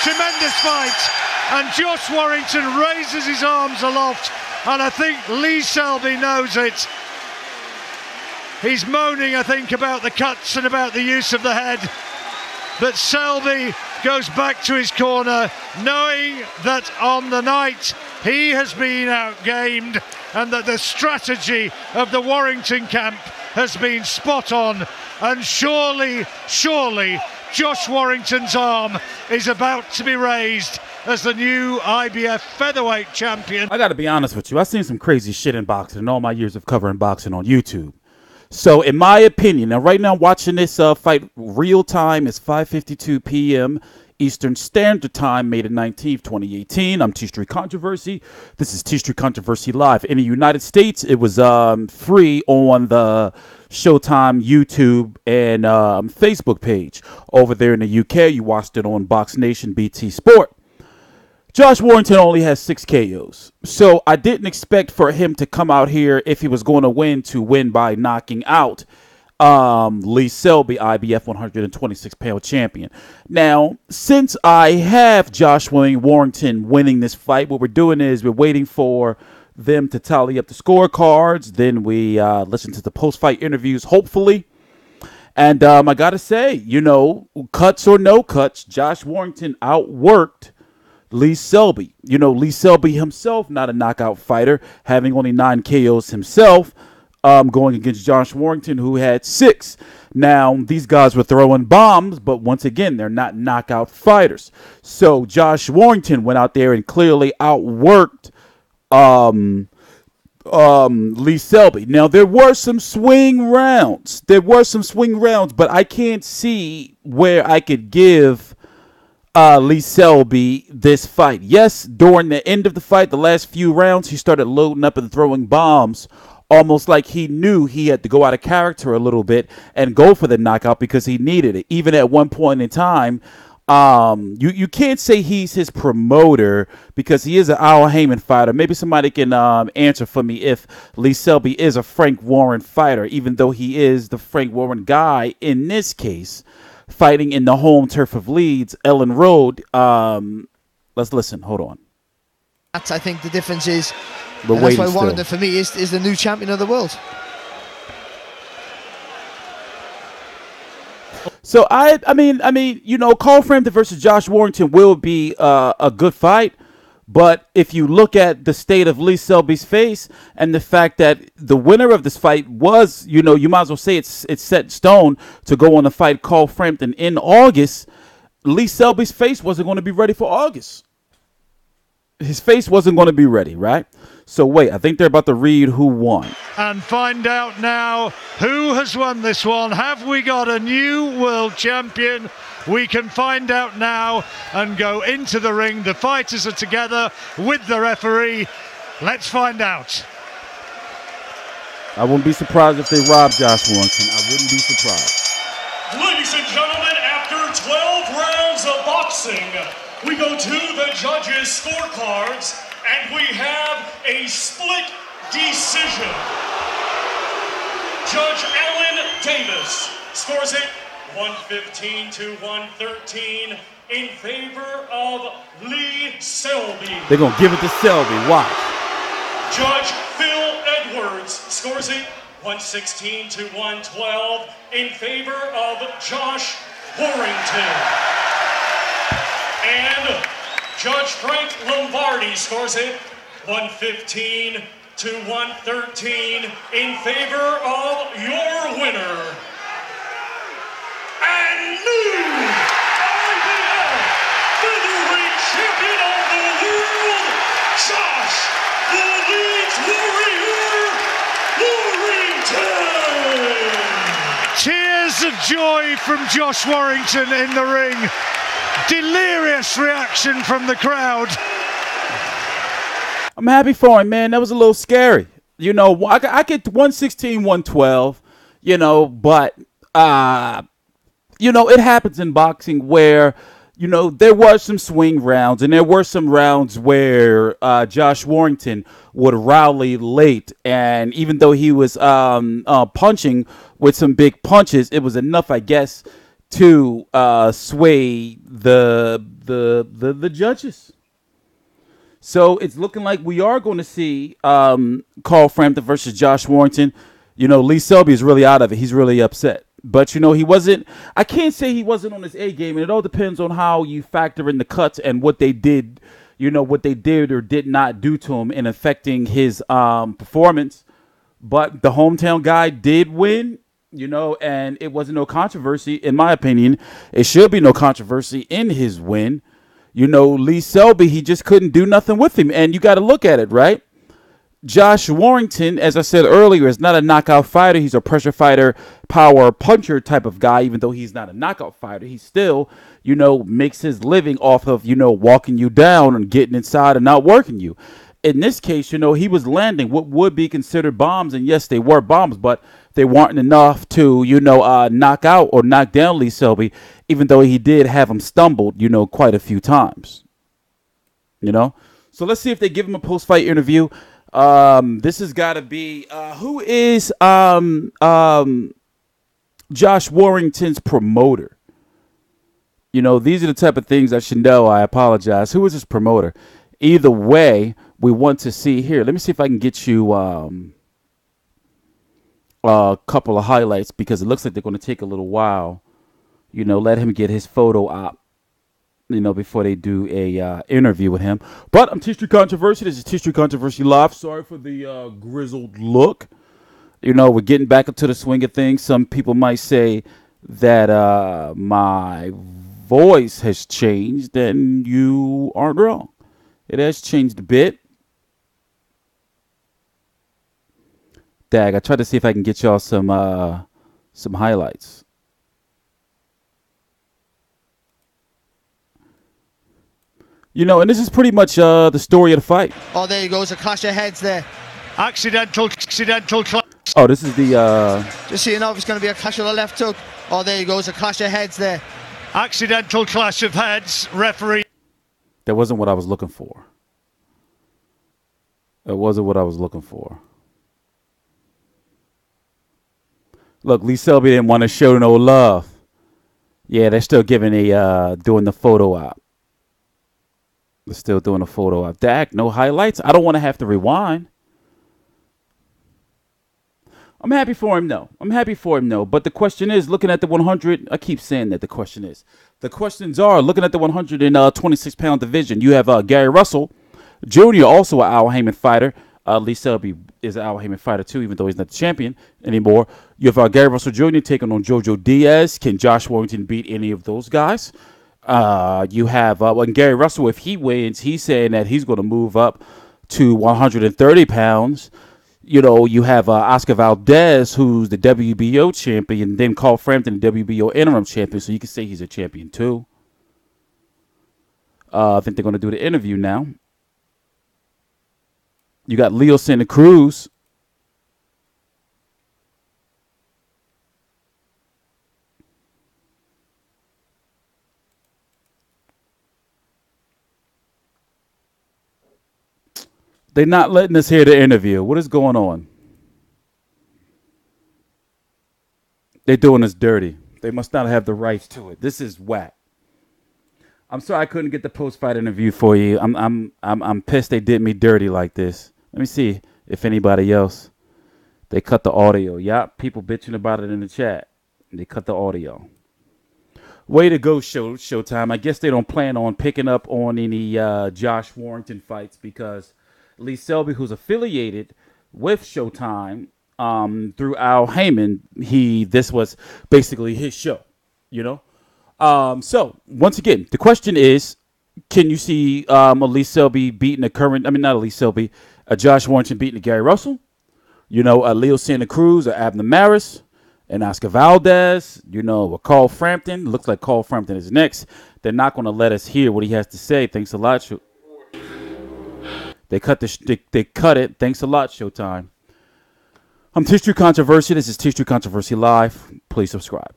tremendous fight. And Josh Warrington raises his arms aloft, and I think Lee Selby knows it. He's moaning, I think, about the cuts and about the use of the head. But Selby goes back to his corner, knowing that on the night he has been outgamed and that the strategy of the Warrington camp has been spot on. And surely, Josh Warrington's arm is about to be raised as the new IBF featherweight champion. I got to be honest with you. I've seen some crazy shit in boxing in all my years of covering boxing on YouTube. So in my opinion, now right now watching this fight real time, it's 5:52 p.m. Eastern Standard Time, May the 19th, 2018. I'm TstreeT Controversy. This is TstreeT Controversy Live. In the United States, it was free on the Showtime, YouTube, and Facebook page. Over there in the UK, you watched it on BoxNation, BT Sport. Josh Warrington only has 6 KOs. So I didn't expect for him to come out here, if he was going to win by knocking out Lee Selby, IBF 126-pound champion. Now, since I have Josh Warrington winning this fight, what we're doing is we're waiting for them to tally up the scorecards. Then we listen to the post-fight interviews, hopefully. And I got to say, you know, cuts or no cuts, Josh Warrington outworked Lee Selby. You know, Lee Selby himself, not a knockout fighter, having only 9 KOs himself, going against Josh Warrington, who had 6. Now, these guys were throwing bombs, but once again, they're not knockout fighters. So Josh Warrington went out there and clearly outworked Lee Selby. Now, there were some swing rounds. But I can't see where I could give Lee Selby this fight. Yes, during the end of the fight, the last few rounds, he started loading up and throwing bombs, almost like he knew he had to go out of character a little bit and go for the knockout because he needed it. Even at one point in time, you can't say he's his promoter because he is an Al Heyman fighter. Maybe somebody can answer for me if Lee Selby is a Frank Warren fighter, even though he is the Frank Warren guy in this case, fighting in the home turf of Leeds, Ellen Road. Let's listen. Hold on. That's, I think, the difference is, but and that's why Warrington for me is the new champion of the world. So I mean, you know, Carl Frampton versus Josh Warrington will be a good fight. But if you look at the state of Lee Selby's face and the fact that the winner of this fight was, you know, you might as well say it's set in stone to go on to fight Carl Frampton in August, Lee Selby's face wasn't going to be ready for August. His face wasn't going to be ready, right? So wait, I think they're about to read who won. And find out now who has won this one. Have we got a new world champion? We can find out now and go into the ring. The fighters are together with the referee. Let's find out. I wouldn't be surprised if they robbed Josh Warrington. I wouldn't be surprised. Ladies and gentlemen, after 12 rounds of boxing, we go to the judges' scorecards, and we have a split decision. Judge Alan Davis scores it 115 to 113 in favor of Lee Selby. They're going to give it to Selby. Watch. Judge Phil Edwards scores it 116 to 112 in favor of Josh Warrington. And Judge Frank Lombardi scores it 115 to 113 in favor of your winner and new IBF featherweight champion of the world, Josh the Leeds Warrior Warrington. Tears of joy from Josh Warrington in the ring. Delirious reaction from the crowd. I'm happy for him, man. That was a little scary. You know, I get 116, 112, you know, but, you know, it happens in boxing where, you know, there were some swing rounds and there were some rounds where Josh Warrington would rally late. And even though he was punching with some big punches, it was enough, I guess, to sway the judges. So it's looking like we are going to see Carl Frampton versus Josh Warrington. Lee Selby is really out of it. He's really upset. But, he wasn't – I can't say he wasn't on his A game, and it all depends on how you factor in the cuts and what they did, what they did or did not do to him in affecting his performance. But the hometown guy did win, and it wasn't no controversy. In my opinion, it should be no controversy in his win. Lee Selby, he just couldn't do nothing with him. And you got to look at it, right? Josh Warrington, as I said earlier, is not a knockout fighter. He's a pressure fighter, power puncher type of guy. Even though he's not a knockout fighter, he still, makes his living off of, walking you down and getting inside and not working you. In this case, he was landing what would be considered bombs. And yes, they were bombs, but they weren't enough to, knock out or knock down Lee Selby, even though he did have him stumbled, quite a few times. So let's see if they give him a post-fight interview. This has got to be who is Josh Warrington's promoter? These are the type of things I should know. I apologize. Who is his promoter? Either way, we want to see here. Let me see if I can get you a couple of highlights because it looks like they're going to take a little while. Let him get his photo op. Before they do a interview with him. But I'm TstreeT Controversy. This is TstreeT Controversy Live. Sorry for the grizzled look. We're getting back into the swing of things. Some people might say that my voice has changed, and you aren't wrong. It has changed a bit. Dag, I tried to see if I can get y'all some highlights. And this is pretty much the story of the fight. Oh, there you go. It's a clash of heads there. Accidental clash. Oh, this is the... Just so you know, if it's going to be a clash of the left hook. Oh, there you go. It's a clash of heads there. Accidental clash of heads. Referee. That wasn't what I was looking for. That wasn't what I was looking for. Look, Lee Selby didn't want to show no love. Yeah, they're still giving doing the photo op. They're still doing a photo op. Dak, no highlights. I don't want to have to rewind. I'm happy for him, though. But the question is, looking at the 100, I keep saying that the question is. The questions are, looking at the 126-pound division, you have Gary Russell Jr., also an Al Heyman fighter. Lee Selby is an Al Heyman fighter, too, even though he's not the champion anymore. You have Gary Russell Jr. taking on Jojo Diaz. Can Josh Warrington beat any of those guys? You have Gary Russell, if he wins, he's saying that he's going to move up to 130 pounds. You have Oscar Valdez, who's the WBO champion, then Carl Frampton, the WBO interim champion, so you can say he's a champion too. I think they're going to do the interview now. You got Leo Santa Cruz. They're not letting us hear the interview. What is going on? They're doing us dirty. They must not have the rights to it. This is whack. I'm sorry I couldn't get the post-fight interview for you. I'm pissed they did me dirty like this. Let me see if anybody else. They cut the audio. Yup, people bitching about it in the chat. They cut the audio. Way to go, Showtime. I guess they don't plan on picking up on any Josh Warrington fights because Lee Selby, who's affiliated with Showtime through Al Heyman, this was basically his show, So once again, the question is, can you see Lee Selby beating Josh Warrington beating Gary Russell? Leo Santa Cruz or Abner Maris and Oscar Valdez, or Carl Frampton. Looks like Carl Frampton is next. They're not going to let us hear what he has to say. Thanks a lot. They cut it. Thanks a lot, Showtime. I'm TstreeT Controversy. This is TstreeT Controversy Live. Please subscribe.